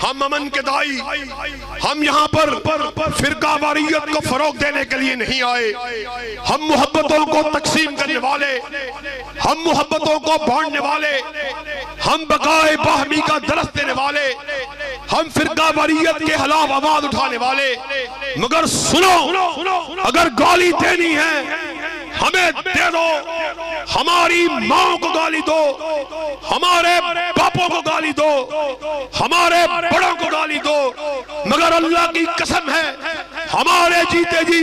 ہم امن کے دائی، ہم یہاں پر فرقہ واریت کو فروغ دینے کے لیے نہیں آئے، ہم محبتوں کو تقسیم کرنے والے، ہم محبتوں کو بانٹنے والے، ہم بقائے باہمی کا درس دینے والے، ہم فرقہ واریت کے خلاف آواز اٹھانے والے۔ مگر سنو، اگر گالی دینی ہے ہمیں دے دو، ہماری ماں کو گالی دو، ہمارے باپوں کو گالی دو، ہمارے بڑوں کو گالی دو، مگر اللہ کی قسم ہے ہمارے جیتے جی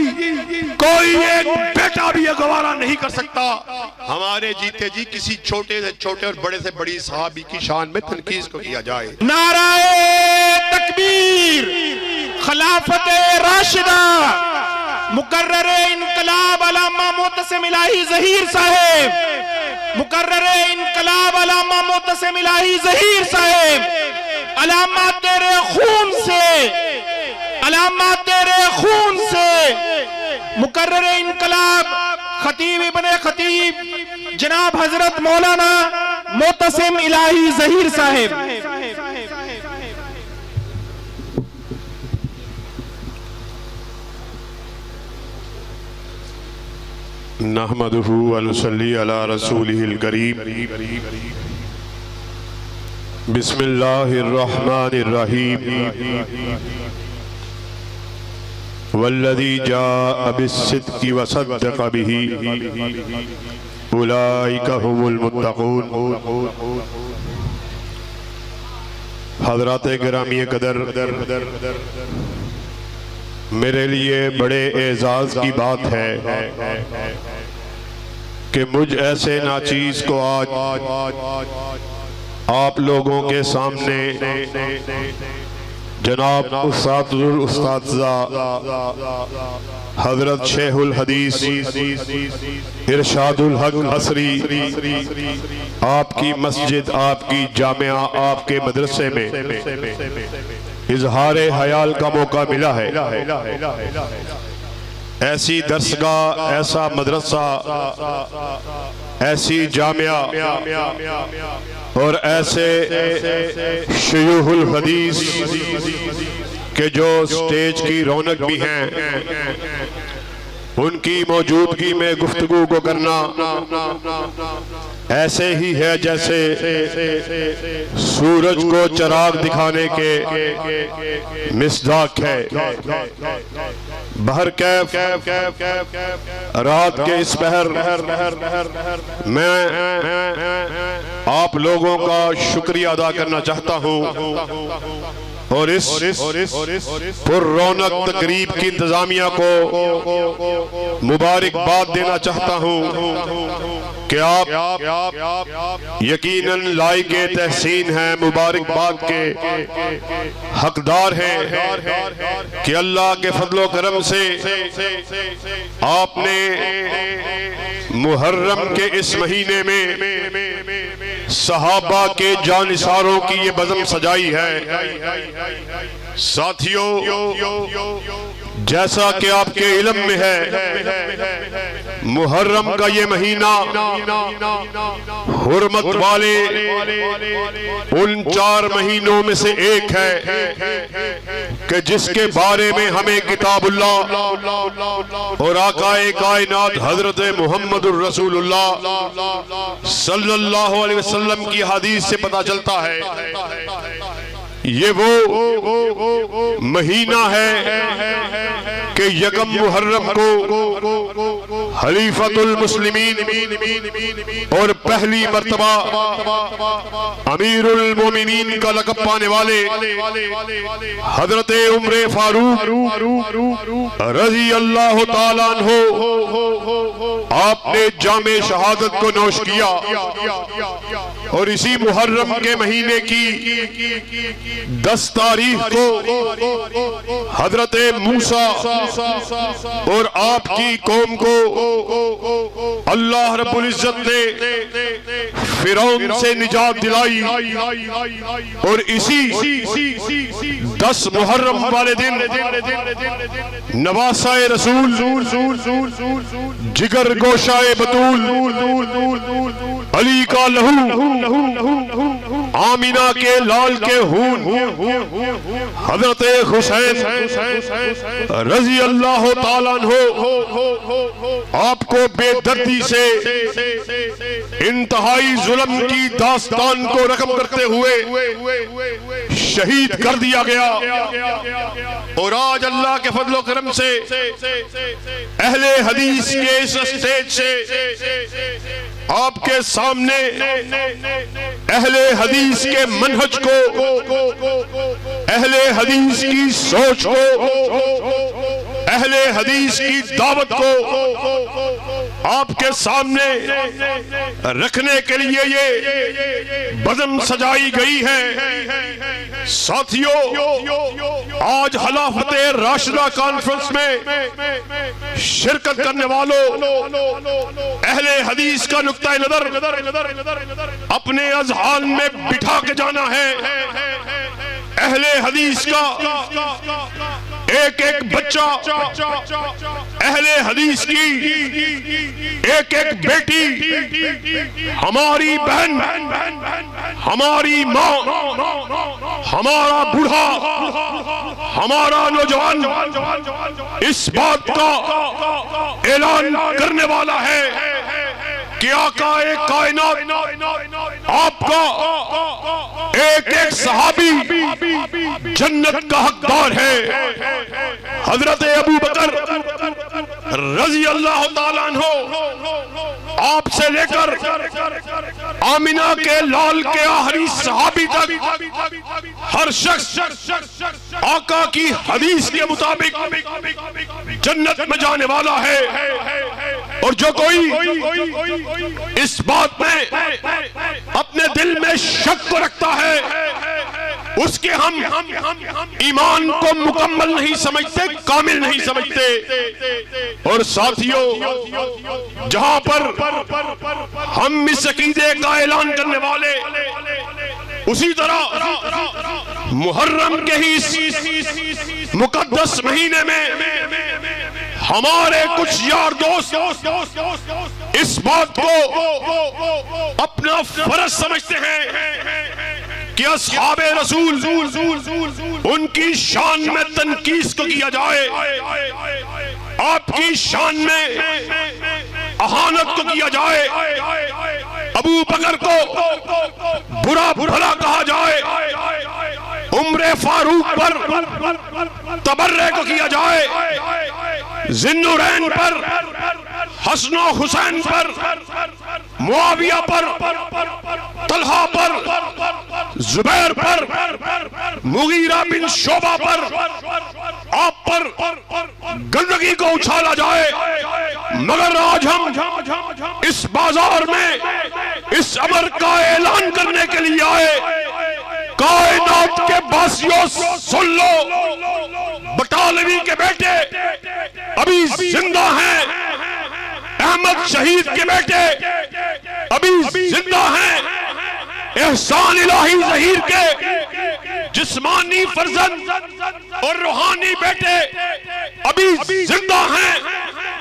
کوئی ایک بیٹا بھی یہ گوارا نہیں کر سکتا ہمارے جیتے جی کسی چھوٹے سے چھوٹے اور بڑے سے بڑی صحابی کی شان میں تنقید کو کیا جائے۔ نعرہ تکبیر، خلافت راشدہ، مقرر انقلاب علامہ معتصم الہی ظہیر صاحب، مقرر انقلاب علامہ معتصم الہی ظہیر صاحب، علامہ تیرے خون سے، علامہ تیرے خون سے، مقرر انقلاب خطیب ابن خطیب جناب حضرت مولانا معتصم الہی ظہیر صاحب۔ نحمدہ ونصلی علی رسولہ الکریم، بسم اللہ الرحمن الرحیم، والذی جاء بالصدق وصدق بہ اولئک هم المتقون۔ حضرات گرامی قدر، میرے لیے بڑے اعزاز کی بات ہے کہ مجھ ایسے ناچیز کو آج آپ لوگوں کے سامنے جناب اساتذہ حضرت شیخ الحدیث ارشاد الحق حصری آپ کی مسجد، آپ کی جامعہ، آپ کے مدرسے میں اظہار حیال کا موقع ملا ہے۔ ایسی درسگاہ، ایسا مدرسہ، ایسی جامعہ اور ایسے شیوخ الحدیث کہ جو سٹیج کی رونق بھی ہیں، ان کی موجودگی میں گفتگو کو کرنا ایسے ہی ہے جیسے سورج کو چراغ دکھانے کے مصداق ہے۔ بہر کیف رات کے اس پہر میں آپ لوگوں کا شکریہ ادا کرنا چاہتا ہوں اور اس پر رونق تقریب کی انتظامیہ کو مبارکباد دینا چاہتا ہوں کہ آپ یقیناً لائق تحسین ہیں، مبارکباد کے حقدار ہیں کہ اللہ کے فضل و کرم سے آپ نے محرم کے اس مہینے میں صحابہ کے جانثاروں کی یہ بزم سجائی ہے۔ ساتھیوں، جیسا کہ آپ کے علم میں ہے محرم کا یہ مہینہ حرمت والے ان 4 مہینوں میں سے ایک ہے کہ جس کے بارے میں ہمیں کتاب اللہ اور آقا کائنات حضرت محمد الرسول اللہ صلی اللہ علیہ وسلم کی حدیث سے پتہ چلتا ہے۔ یہ وہ مہینہ ہے کہ یکم محرم کو خلیفۃ المسلمین اور پہلی مرتبہ امیر المومنین کا لقب پانے والے حضرت عمر فاروق رضی اللہ تعالیٰ عنہ آپ نے جام شہادت کو نوش کیا، اور اسی محرم کے مہینے کی 10 تاریخ کو حضرت موسیٰ اور آپ کی قوم کو اللہ رب العزت نے فرعون سے نجات دلائی، اور اسی 10 محرم والے دن نواسہ رسول، جگر گوشہ بطول علی کا لہو، آمینہ کے لال کے خون، حضرت حسین رضی اللہ تعالیٰ عنہ آپ کو بے دردی سے انتہائی ظلم کی داستان کو رقم کرتے ہوئے شہید کر دیا گیا۔ اور آج اللہ کے فضل و کرم سے اہل حدیث کے اس اسٹیج سے آپ کے سامنے اہل حدیث کے منہج کو، اہل حدیث کی سوچ کو، اہل حدیث کی دعوت کو آپ کے سامنے رکھنے کے لیے یہ بزم سجائی گئی ہے۔ ساتھیو، آج خلافت راشدہ کانفرنس میں شرکت کرنے والوں اہل حدیث کا نقطہ نظر اپنے اذہان میں بٹھا کے جانا ہے۔ اہل حدیث کا ایک ایک بچہ، اہل حدیث کی ایک ایک بیٹی، ہماری بہن، ہماری ماں، ہمارا بوڑھا، ہمارا نوجوان اس بات کا اعلان کرنے والا ہے کہ آقا کائنات آپ کا ایک ایک صحابی جنت کا حقدار ہے۔ حضرت ابو بکر رضی اللہ تعالیٰ عنہ آپ سے لے کر آمینہ کے لال کے آخری صحابی تک ہر شخص آقا کی حدیث کے مطابق جنت میں جانے والا ہے۔ اور جو کوئی اس بات میں اپنے دل میں شک کو رکھتا ہے، اس کے ہم ایمان کو مکمل نہیں سمجھتے، کامل نہیں سمجھتے۔ اور ساتھیو، جہاں پر ہم اس عقیدے کا اعلان کرنے والے، اسی طرح محرم کے ہی اس مقدس مہینے میں ہمارے کچھ یار دوست اس بات کو اپنا فرض سمجھتے ہیں کہ اصحاب رسول ان کی شان میں تنقیص کو کیا جائے، آپ کی شان میں اہانت کو کیا جائے، ابو بکر کو برا بھلا کہا جائے، عمر فاروق پر تبرے کو کیا جائے، ذوالنورین پر، حسن و حسین پر، معاویہ پر، طلحہ پر، زبیر پر، مغیرہ بن شعبہ پر، آپ پر گندگی کو اچھالا جائے۔ مگر آج ہم اس بازار میں اس امر کا اعلان کرنے کے لیے آئے، کائنات کے باسیوں سن لو، بٹالوی کے بیٹے ابھی زندہ ہیں، احمد شہید کے بیٹے ابھی زندہ ہیں، احسان الہی ظہیر کے جسمانی فرزند اور روحانی بیٹے ابھی زندہ ہیں۔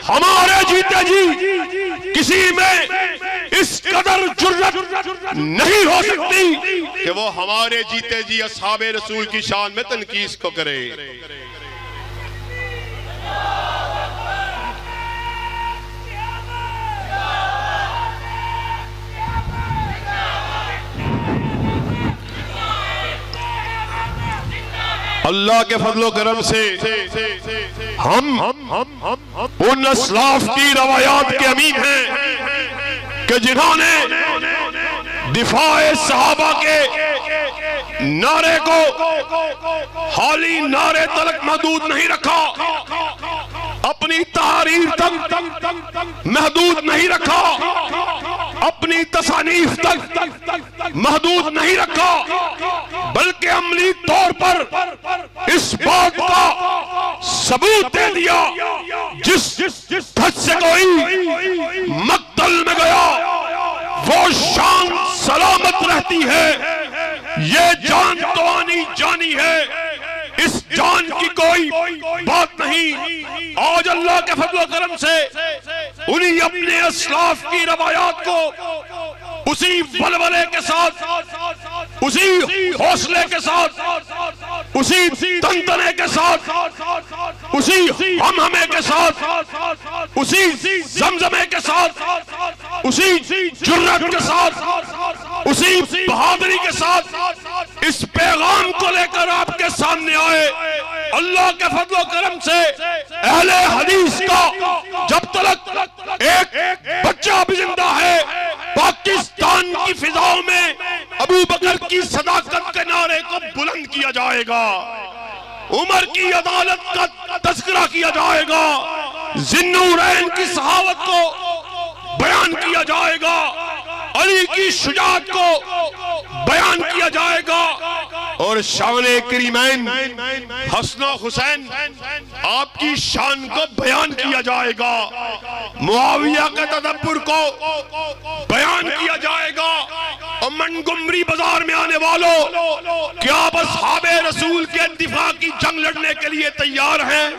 ہمارے جیتے جی کسی میں اس قدر جرأت نہیں ہو سکتی کہ وہ ہمارے جیتے جی اصحاب رسول کی شان میں تنقیص کو کرے۔ اللہ کے فضل و کرم سے ہم ان اسلاف کی روایات کے امین ہیں کہ جنہوں نے دفاع صحابہ کے نعرے کو خالی نعرے تلک محدود نہیں رکھا، اپنی تحریر تک محدود نہیں رکھا، اپنی تصانیف تک محدود نہیں رکھا، بلکہ عملی طور پر اس بات کا ثبوت دے دیا جس دھت سے کوئی مقتل میں گیا وہ شان سلامت رہتی ہے، یہ جان تو آنی جانی ہے، اس جان کی کوئی بات نہیں۔ آج اللہ کے فضل و کرم سے انہی اپنے اسلاف کی روایات کو اسی ولولے کے ساتھ، اسی حوصلے کے ساتھ، اسی تنتنے کے ساتھ، اسی ہمہمے کے ساتھ، اسی زمزمے کے ساتھ، اسی جرأت کے ساتھ، اسی بہادری کے ساتھ اس پیغام کو لے کر آپ کے سامنے آئے۔ اللہ کے فضل و کرم سے اہل حدیث کا جب تک ایک بچہ بھی زندہ ہے، پاکستان کی فضاؤں میں ابو بکر کی صداقت کے نعرے کو بلند کیا جائے گا، عمر کی عدالت کا تذکرہ کیا جائے گا، ذی النورین کی صحابت کو بیان کیا جائے گا، علی کی شجاعت کو بیان کیا جائے گا، اور شان کریمین حسن و حسین آپ کی شان کو بیان کیا جائے گا، معاویہ کے تدبر کو بیان کیا جائے گا۔ اور منگمبری بازار میں آنے والوں، کیا آپ اصحاب رسول کے دفاع کی جنگ لڑنے کے لیے تیار ہیں؟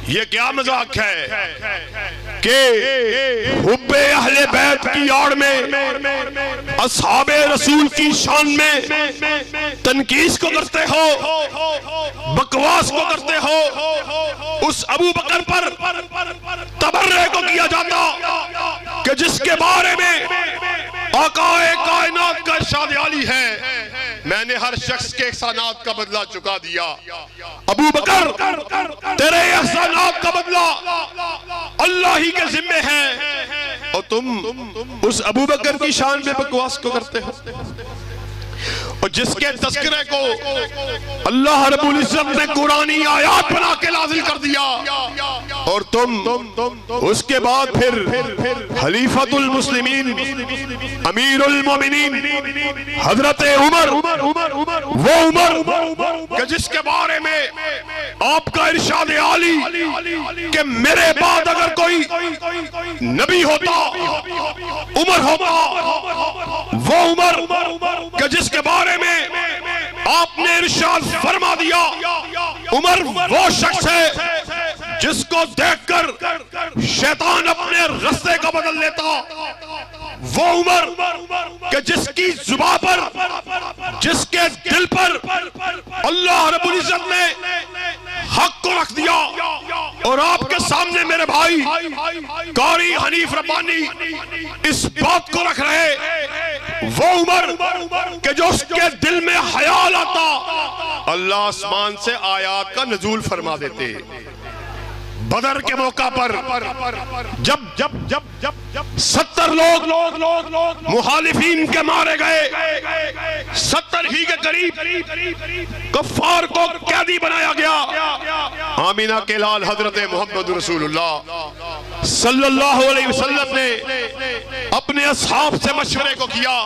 یہ کیا مذاق ہے کہ حب اہل بیت کی آڑ میں اصحاب رسول کی شان میں تنقیص کو کرتے ہو، بکواس کو کرتے ہو۔ اس ابو بکر پر تبرے کو کیا جاتا کہ جس کے بارے میں آقا کائنات کا ارشاد عالی ہے، میں نے ہر شخص کے احسانات کا بدلہ چکا دیا۔ ابو بکر تیرے احسانات کا بدلہ اللہ ہی کے ذمہ ہے، اور تم اس ابو بکر کی شان میں بکواس کو کرتے ہو، اور جس کے تذکرے کو اللہ رب العزت نے قرآنی آیات بنا کے نازل کر دیا، اور تم اس کے بعد پھر خلیفۃ المسلمین امیر المومنین حضرت عمر، وہ عمر کہ جس کے بارے میں آپ کا ارشاد عالی کہ میرے بعد اگر کوئی نبی ہوتا عمر ہوتا، وہ عمر کہ جس کے بارے میں آپ نے ارشاد فرما دیا عمر وہ شخص ہے جس کو دیکھ کر شیطان اپنے رستے کا بدل لیتا، وہ عمر کہ جس کی زبان پر، جس کے دل پر اللہ رب العزت نے حق کو رکھ دیا، اور آپ کے سامنے میرے بھائی قاری حنیف ربانی اس بات کو رکھ رہے، وہ عمر کہ جو اس کے دل میں خیال آتا اللہ آسمان سے آیات کا نزول فرما دیتے۔ بدر کے موقع پر جب 70 لوگ مخالفین کے مارے گئے، 70 ہی کے قریب کفار کو قیدی بنایا گیا، آمینہ کے لال حضرت محمد رسول اللہ صلی اللہ علیہ وسلم نے اپنے اصحاب سے مشورے کو کیا،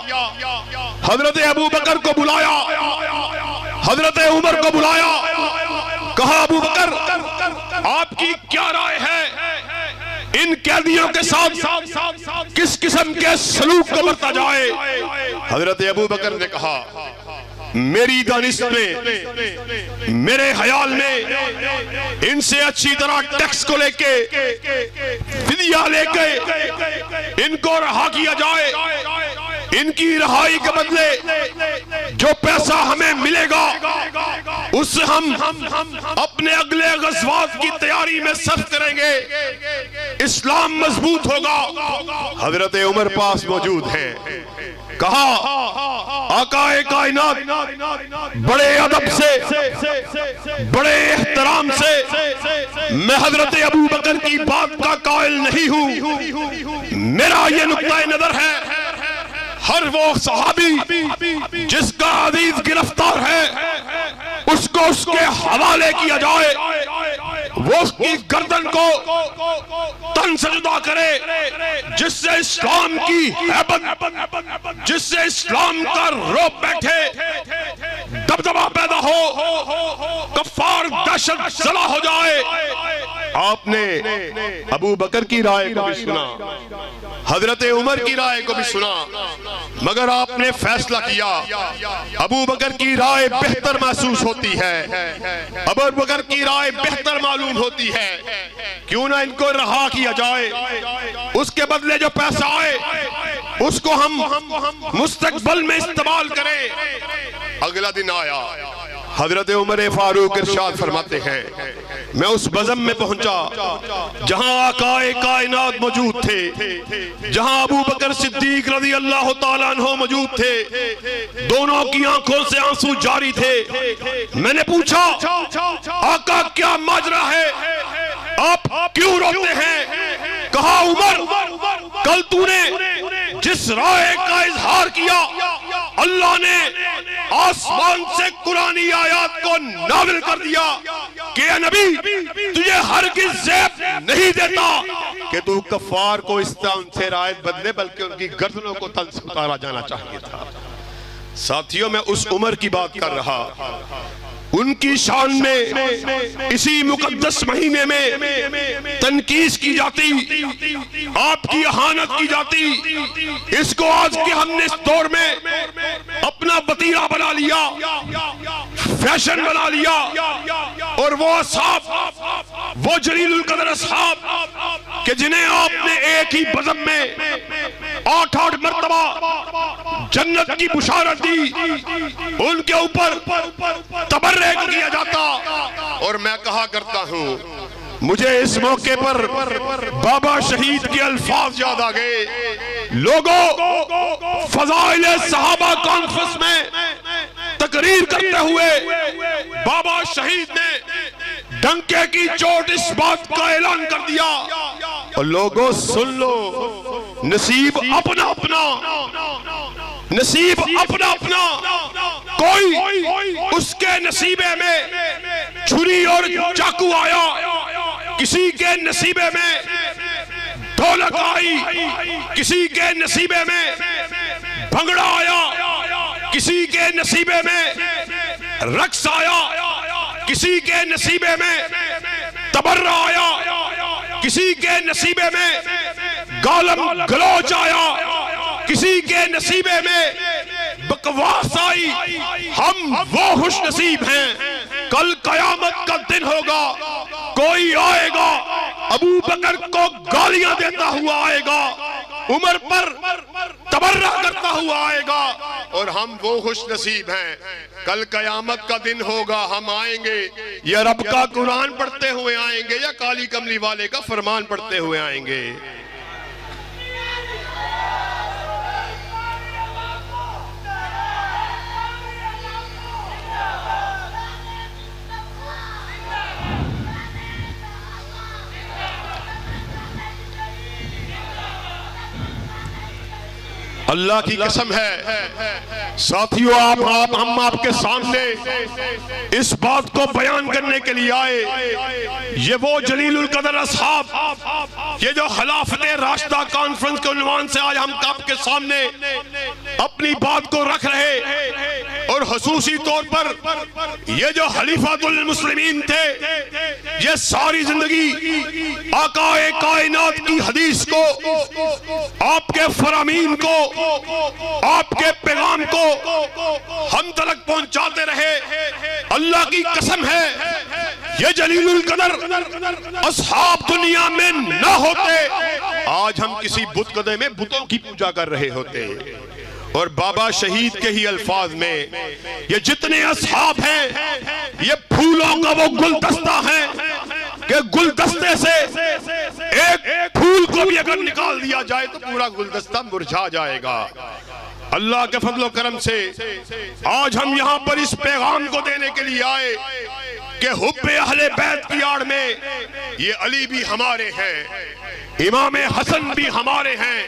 حضرت ابو بکر کو بلایا، حضرت عمر کو بلایا، کہا ابو بکر آپ کی کیا رائے ہے ان قیدیوں کے ساتھ کس قسم کے سلوک کو برتا جائے؟ حضرت ابو بکر نے کہا میری دانست میں، میرے خیال میں ان سے اچھی طرح ٹیکس کو لے کے، فدیہ لے کے ان کو رہا کیا جائے، ان کی رہائی کے بدلے جو پیسہ ہمیں ملے گا اس سے ہم اپنے اگلے غزوات کی تیاری میں صرف کریں گے، اسلام مضبوط ہوگا۔ حضرت عمر پاس موجود ہیں، کہا آقا کائنات بڑے ادب سے، بڑے احترام سے میں حضرت ابو بکر کی بات کا قائل نہیں ہوں، میرا یہ نقطہ نظر ہے ہر وہ صحابی جس کا عزیز گرفتار ہے اس کو اس کے حوالے کیا جائے، وہ اس کی گردن کو تن سے جدا کرے، جس سے اسلام کی ہیبت، جس سے اسلام کا روب بیٹھے، دبدبہ پیدا ہو، کفار دہشت زدہ ہو جائے۔ آپ نے ابو بکر کی رائے کو بھی سنا، حضرت عمر کی رائے کو بھی سنا، مگر آپ نے فیصلہ کیا ابو بکر کی رائے بہتر محسوس ہوتی ہے، ابو بکر کی رائے بہتر معلوم ہوتی ہے، کیوں نہ ان کو رہا کیا جائے، اس کے بدلے جو پیسہ آئے اس کو ہم مستقبل میں استعمال کریں۔ اگلا دن آیا، حضرت عمر فاروق ارشاد فرماتے ہیں میں اس بزم میں پہنچا جہاں آقا کائنات موجود تھے، جہاں ابو بکر صدیق رضی اللہ تعالیٰ عنہ موجود تھے، دونوں کی آنکھوں سے آنسو جاری تھے۔ میں نے پوچھا آقا کیا ماجرا ہے، آپ کیوں روتے ہیں؟ کہا عمر کل تو نے جس رائے کا اظہار کیا اللہ نے آسمان سے قرآنی آیات کو نازل کر دیا کہ اے نبی تجھے ہرگز زیب نہیں دیتا کہ تو کفار کو اس طرح ان سے رائے بدلے، بلکہ ان کی گردنوں کو تن سے اتارا جانا چاہیے تھا۔ ساتھیوں میں اس عمر کی بات کر رہا، ان کی شان میں اسی مقدس مہینے میں تنقیص کی جاتی، آپ کی اہانت کی جاتی، اس کو آج کے ہم نے اس دور میں اپنا وتیرہ بنا لیا، فیشن بنا لیا، اور وہ اصحاب، وہ جلیل القدر اصحاب کہ جنہیں آپ نے ایک ہی بزم میں 8 مرتبہ جنت کی بشارت دی، ان کے اوپر تبرک کیا جاتا۔ اور میں کہا کرتا ہوں مجھے اس موقع پر بابا شہید کے الفاظ یاد آ گئے، لوگوں فضائل صحابہ کانفرنس میں تقریر کرتے ہوئے بابا شہید نے ڈنکے کی چوٹ اس بات کا اعلان کر دیا، اور لوگوں سن لو، نصیب اپنا اپنا، نصیب اپنا اپنا، کوئی اس کے نصیبے میں چھری اور چاقو آیا، کسی کے نصیبے میں ڈھولک آئی، کسی کے نصیبے میں بھنگڑا آیا، کسی کے نصیبے میں رقص آیا، کسی کے نصیبے میں تبرہ آیا، کسی کے نصیبے میں گالم گلوچ آیا، کسی کے نصیبے میں بکواس آئی۔ ہم وہ خوش نصیب ہیں، کل قیامت کا دن ہوگا، کوئی آئے گا ابو بکر کو گالیاں دیتا ہوا آئے گا، عمر پر تبرہ کرتا ہوا آئے گا، اور ہم وہ خوش نصیب ہیں، کل قیامت کا دن ہوگا، ہم آئیں گے یا رب کا قرآن پڑھتے ہوئے آئیں گے یا کالی کملی والے کا فرمان پڑھتے ہوئے آئیں گے۔ اللہ کی قسم ہے ساتھیوں، ہم آپ کے سامنے اس بات کو بیان کرنے کے لیے آئے، یہ وہ جلیل القدر اصحاب، یہ جو خلافت راشدہ کانفرنس کے عنوان سے آج ہم آپ کے سامنے اپنی بات کو رکھ رہے، اور خصوصی طور پر یہ جو خلیفۃ المسلمین تھے، یہ ساری زندگی آقا کائنات کی حدیث کو، آپ کے فرامین کو، آپ کے پیغام کو ہم تلک پہنچاتے رہے۔ اللہ کی قسم ہے یہ جلیل القدر اصحاب دنیا میں نہ ہوتے، آج ہم کسی بت کدے میں بتوں کی پوجا کر رہے ہوتے۔ اور بابا شہید کے ہی الفاظ میں یہ جتنے اصحاب ہیں یہ پھولوں کا وہ گلدستہ ہیں کہ گلدستے سے ایک پھول کو بھی اگر نکال دیا جائے تو پورا گلدستہ مرجھا جائے گا۔ اللہ کے فضل و کرم سے آج ہم یہاں پر اس پیغام کو دینے کے لیے آئے کہ حب اہل بیت کی آڑ میں یہ علی بھی ہمارے ہیں، امام حسن بھی ہمارے ہیں،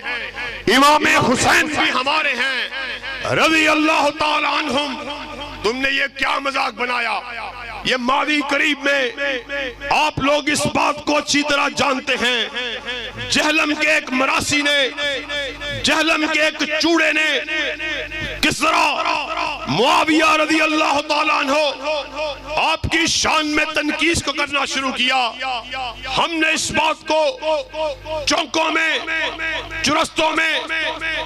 امام حسین بھی ہمارے ہیں رضی اللہ تعالی عنہم۔ تم نے یہ کیا مذاق بنایا؟ یہ ماضی قریب میں آپ لوگ اس بات کو اچھی طرح جانتے ہیں، جہلم کے ایک مراسی نے، جہلم کے ایک چوڑے نے کس طرح معاویہ رضی اللہ تعالیٰ عنہ آپ کی شان میں تنقید کو کرنا شروع کیا. ہم نے اس بات کو چوکوں میں چرستوں میں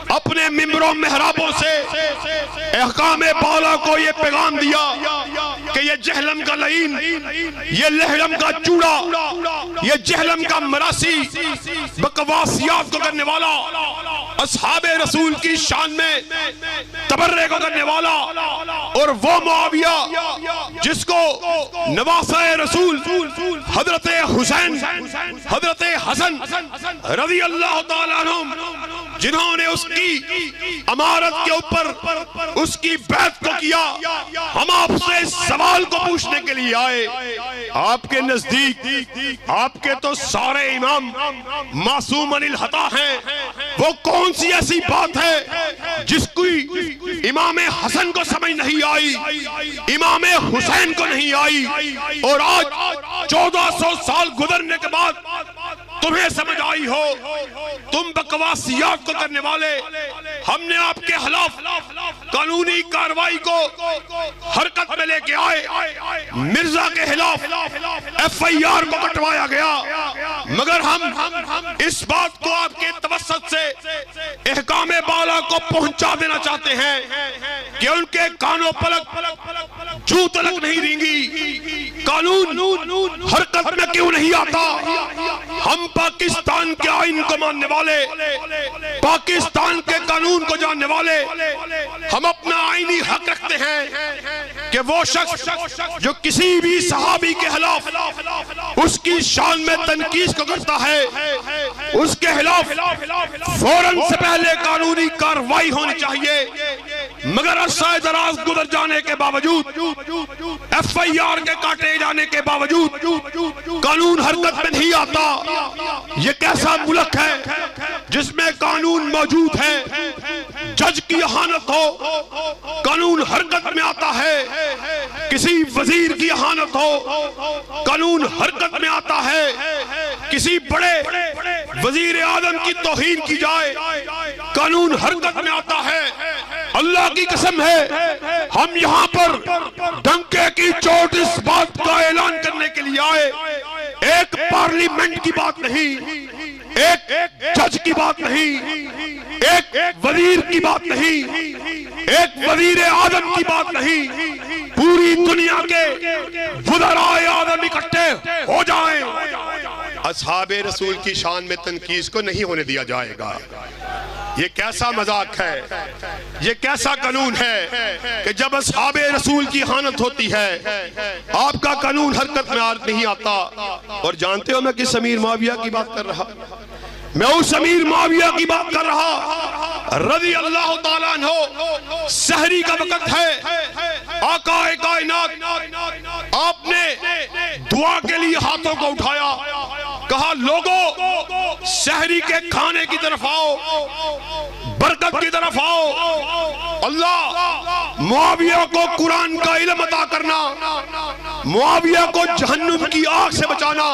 اپنے ممبروں محرابوں سے احکام بالا کو یہ پیغام دیا کہ یہ جہلم کا لعین، یہ لہلم کا چوڑا، یہ جہلم کا مراسی، بکواسیات کو کرنے والا، اصحاب رسول کی شان میں تبرے کو کرنے والا، اور وہ معاویہ جس کو نواسہ رسول حضرت حسین، حضرت حسن رضی اللہ تعالیٰ عنہ، جنہوں نے اس کی امارت کے اوپر اس کی بیعت کو کیا، ہم آپ سے اس سوال کو پوچھنے کے لیے آئے. آپ کے نزدیک آپ کے تو سارے امام معصوم عن الخطا ہیں، وہ کون سی ایسی بات ہے جس کی امام حسن کو سمجھ نہیں آئی، امام حسین کو نہیں آئی، اور آج 1400 سال گزرنے کے بعد تمہیں سمجھ آئی ہو؟ تم بکواسیات کو کرنے والے، ہم نے آپ کے خلاف قانونی کارروائی کو حرکت میں لے کے آئے. مرزا کے خلاف FIR کو کٹوایا گیا، مگر ہم اس بات کو آپ کے توسط سے احکام بالا کو پہنچا دینا چاہتے ہیں کہ ان کے کانوں پلک جو تلک نہیں رینگی. قانون حرکت میں کیوں نہیں آتا؟ ہم پاکستان کے آئین کو ماننے والے، پاکستان کے قانون کو جاننے والے، ہم اپنا آئینی حق رکھتے ہیں کہ وہ شخص جو کسی بھی صحابی کے خلاف اس کی شان میں تنقید کو کرتا ہے، اس کے خلاف فوراً سے پہلے قانونی کارروائی ہونی چاہیے. مگر عرصہ دراز گزر جانے کے باوجود، FIR کے کاٹے جانے کے باوجود قانون حرکت میں نہیں آتا. یہ کیسا ملک ہے جس میں قانون موجود ہے، جج کی اہانت ہو قانون حرکت میں آتا ہے، کسی وزیر کی اہانت ہو قانون حرکت میں آتا ہے، کسی بڑے وزیر اعظم کی توہین کی جائے قانون حرکت میں آتا ہے. اللہ کی قسم ہے ہم یہاں پر ڈنکے کی چوٹ اس بات کا اعلان کرنے کے لیے آئے. ایک پارلیمنٹ کی بات نہیں، ایک جج کی بات نہیں، ایک وزیر کی بات نہیں، ایک وزیر اعظم کی بات نہیں، پوری دنیا کے وزرائے اعظم اکٹھے ہو جائیں، اصحاب رسول کی شان میں تنقید کو نہیں ہونے دیا جائے گا. یہ کیسا مذاق ہے، یہ کیسا قانون ہے کہ جب اصحاب رسول کی اہانت ہوتی ہے آپ کا قانون حرکت میں نہیں آتا. اور جانتے ہو میں کس امیر معاویہ کی بات کر رہا؟ میں اس امیر معاویہ کی بات کر رہا رضی اللہ تعالیٰ عنہ. سحری کا وقت ہے، آقا کائنات آپ نے دعا کے لیے ہاتھوں کو اٹھایا، کہا لوگو سحری کے کھانے کی طرف آؤ، برکت کی طرف آؤ. اللہ معاویہ کو قرآن کا علم عطا کرنا، معاویہ کو جہنم کی آگ سے بچانا.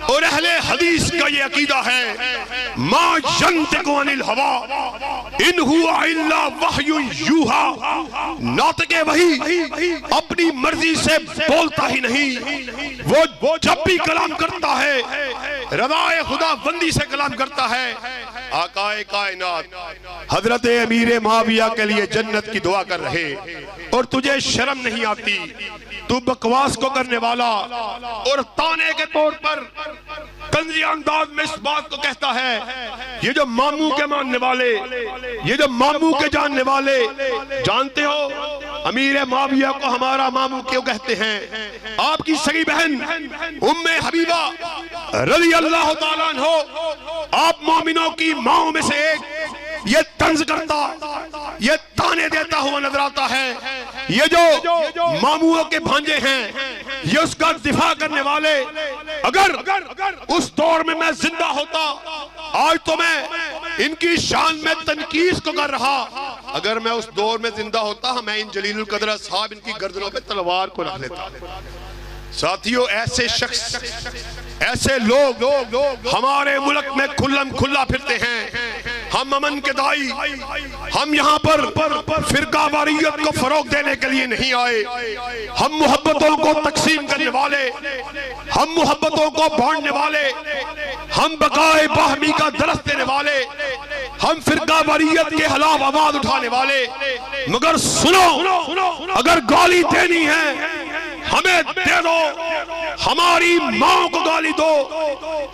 اور اہل حدیث کا یہ عقیدہ ہے ما ینطق عن الہویٰ ان ہوا الا وحی یوحیٰ. ناطق وحی اپنی مرضی سے بولتا ہی نہیں، وہ جب بھی کلام کرتا ہے رضا خدا بندی سے کلام کرتا ہے. آقا کائنات حضرت امیر معاویہ کے لیے جنت کی دعا کر رہے، اور تجھے شرم نہیں آتی؟ تو بکواس کو کرنے والا اور تانے کے طور پر طنزی انداز میں اس بات کو کہتا ہے. یہ جو ماموں کے ماننے والے، یہ جو ماموں کے جاننے والے، جانتے ہو امیر معاویہ کو ہمارا ماموں کیوں کہتے ہیں؟ آپ کی سگی بہن ام حبیبہ رضی اللہ تعالیٰ عنہ آپ مومنوں کی ماؤں میں سے ایک، یہ طنز کرتا، یہ تانے دیتا ہوا نظر آتا ہے. یہ جو ماموں کے بھانجے ہیں یہ اس کا دفاع کرنے والے. اگر اس دور میں میں زندہ ہوتا آج تو میں ان کی شان میں تنقید کو کر رہا. اگر میں اس دور میں زندہ ہوتا میں ان جلیل القدر اصحاب ان کی گردنوں پہ تلوار کو رکھ لیتا. ساتھیو ایسے شخص، ایسے لوگ ہمارے ملک میں کھلم کھلا پھرتے ہیں. ہم امن کے دائی، ہم یہاں پر فرقہ واریت کو فروغ دینے کے لیے نہیں آئے، ہم محبتوں کو تقسیم کرنے والے، ہم محبتوں کو بانٹنے والے، ہم بقائے باہمی کا درس دینے والے، ہم فرقہ واریت کے خلاف آواز اٹھانے والے۔ مگر سنو، اگر گالی دینی ہے ہمیں دے دو، ہماری ماں کو گالی دو،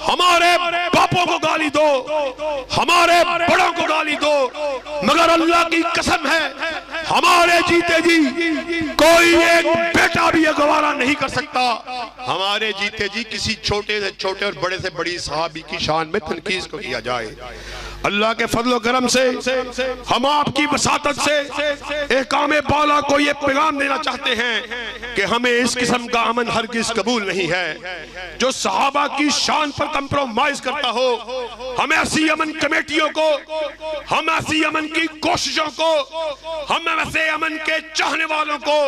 ہمارے باپوں کو گالی دو، ہمارے بڑوں کو گالی دو، مگر اللہ کی قسم ہے ہمارے جیتے جی کوئی ایک بیٹا بھی یہ گوارا نہیں کر سکتا ہمارے جیتے جی کسی چھوٹے سے چھوٹے اور بڑے سے بڑی صحابی کی شان میں تنقید کو کیا جائے۔ اللہ کے فضل و کرم سے ہم آپ کی وساطت سے احکام بالا کو یہ پیغام دینا چاہتے ہیں کہ ہمیں اس قسم کا امن ہرگز قبول نہیں ہے جو صحابہ کی شان پر کمپرومائز کرتا ہو۔ ہم ایسی امن کمیٹیوں کو، ہم ایسی امن کی کوششوں کو، ہم ایسے امن کے چاہنے والوں کو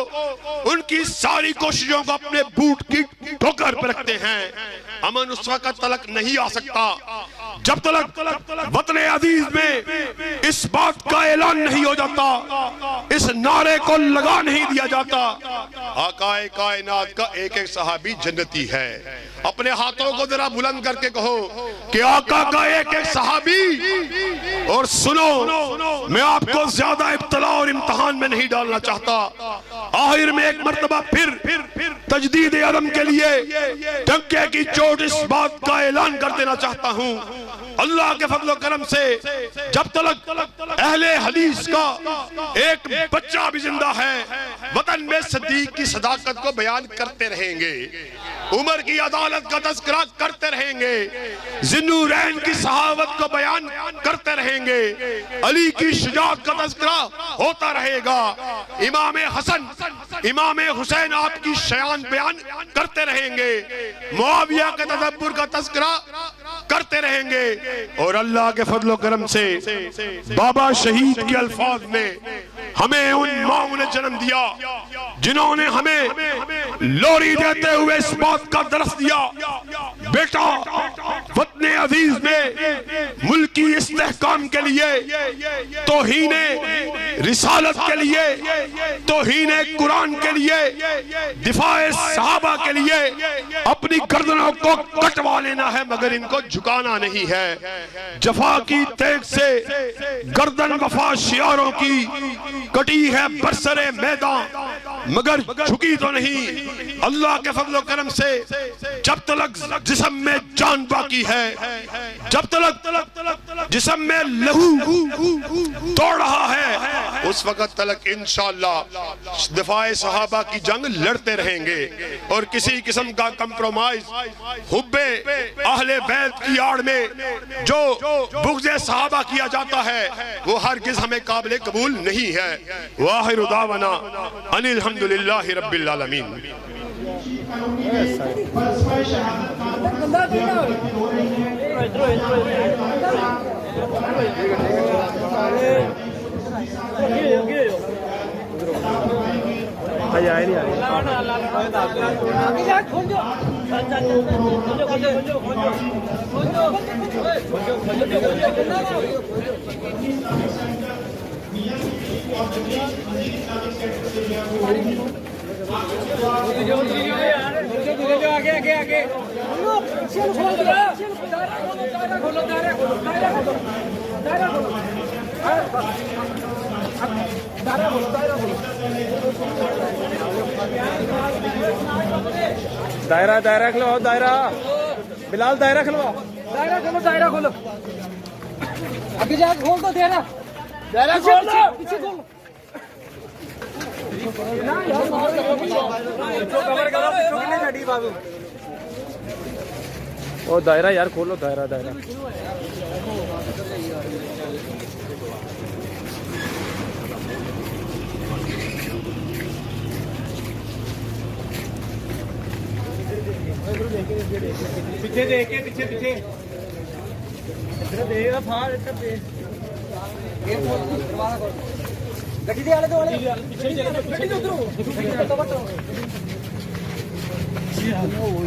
ان کی ساری کوششوں کو اپنے بوٹ کی ٹھوکر پر رکھتے ہیں۔ امن اس وقت تلک نہیں آ سکتا جب تلک وطن عزیز میں اس بات کا اعلان نہیں ہو جاتا، اس نعرے کو لگا نہیں دیا جاتا آقا کائنات کا ایک ایک صحابی جنتی ہے۔ اپنے ہاتھوں کو ذرا بلند کر کے کہو کہ آقا کا ایک ایک صحابی۔ اور سنو، میں آپ کو زیادہ ابتلا اور امتحان میں نہیں ڈالنا چاہتا، آخر میں ایک مرتبہ پھر تجدید عدم کے لیے ڈنکے کی چوٹ اس بات کا اعلان کر دینا چاہتا ہوں۔ اللہ کے فضل و کرم سے جب تلک اہل حدیث کا ایک بچہ بھی زندہ ہے، وطن میں صدیق کی صداقت کو بیان کرتے رہیں گے، عمر کی عدالت کا تذکرہ کرتے رہیں گے، ذوالنورین کی صحابت کو بیان کرتے رہیں گے، علی کی شجاعت کا تذکرہ ہوتا رہے گا، امام حسن امام حسین آپ کی شان بیان کرتے رہیں گے، معاویہ کے تدبر کا تذکرہ کرتے رہیں گے، اور اللہ کے فضل و کرم سے بابا شہید کے الفاظ میں ہمیں ان ماؤں نے جنم دیا جنہوں نے ہمیں لوری دیتے ہوئے اس بات کا درس دیا، بیٹا وطن عزیز میں ملکی استحکام کے لیے، توہین رسالت کے لیے، توہین قرآن کے لیے، دفاع صحابہ کے لیے اپنی گردنوں کو کٹوا لینا ہے مگر ان کو جھکانا نہیں ہے۔ جفا کی تیغ سے گردن وفا شیاروں کی کٹی ہے برسر میدان مگر جھکی تو نہیں۔ اللہ کے فضل و کرم سے جب تلک جسم میں جان باقی ہے، جب تلک جسم میں لہو دوڑ رہا ہے، اس وقت تلک انشاءاللہ دفاع صحابہ کی جنگ لڑتے رہیں گے، اور کسی قسم کا کمپرومائز حب اہل بیت کی آڑ میں جو بغض صحابہ کیا جاتا ہے وہ ہرگز ہمیں قابل قبول نہیں ہے۔ وآخر دعوانا ان الحمدللہ رب العالمین۔ دائرہ دائرہ کھلواؤ، دائرہ بلال دائرہ کھلواؤ، دائرہ کھولو، دائرہ کھولو، آگے جا کھول دو، دائرہ دائرہ کھول دو، پیچھے کھول دو۔ او دائرہ یار کھولو، دائرہ دائرہ پیچھے دیکھے، پیچھے پیچھے دے گا پھاڑ دے گڈی دے والے دو پیچھے چلے، گڈی دے ادھر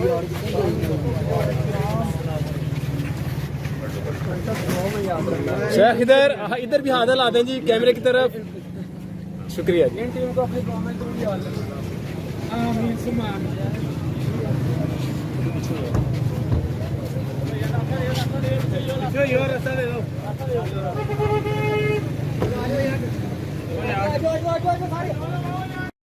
یار شیخ ادھر بھی ہاتھ لا دیں جی کیمرے کی طرف. شکریہ جی. ان ٹیم کو اپنے دعا میں ضروری حال ہے. آمین ثم آمین. آ جاؤ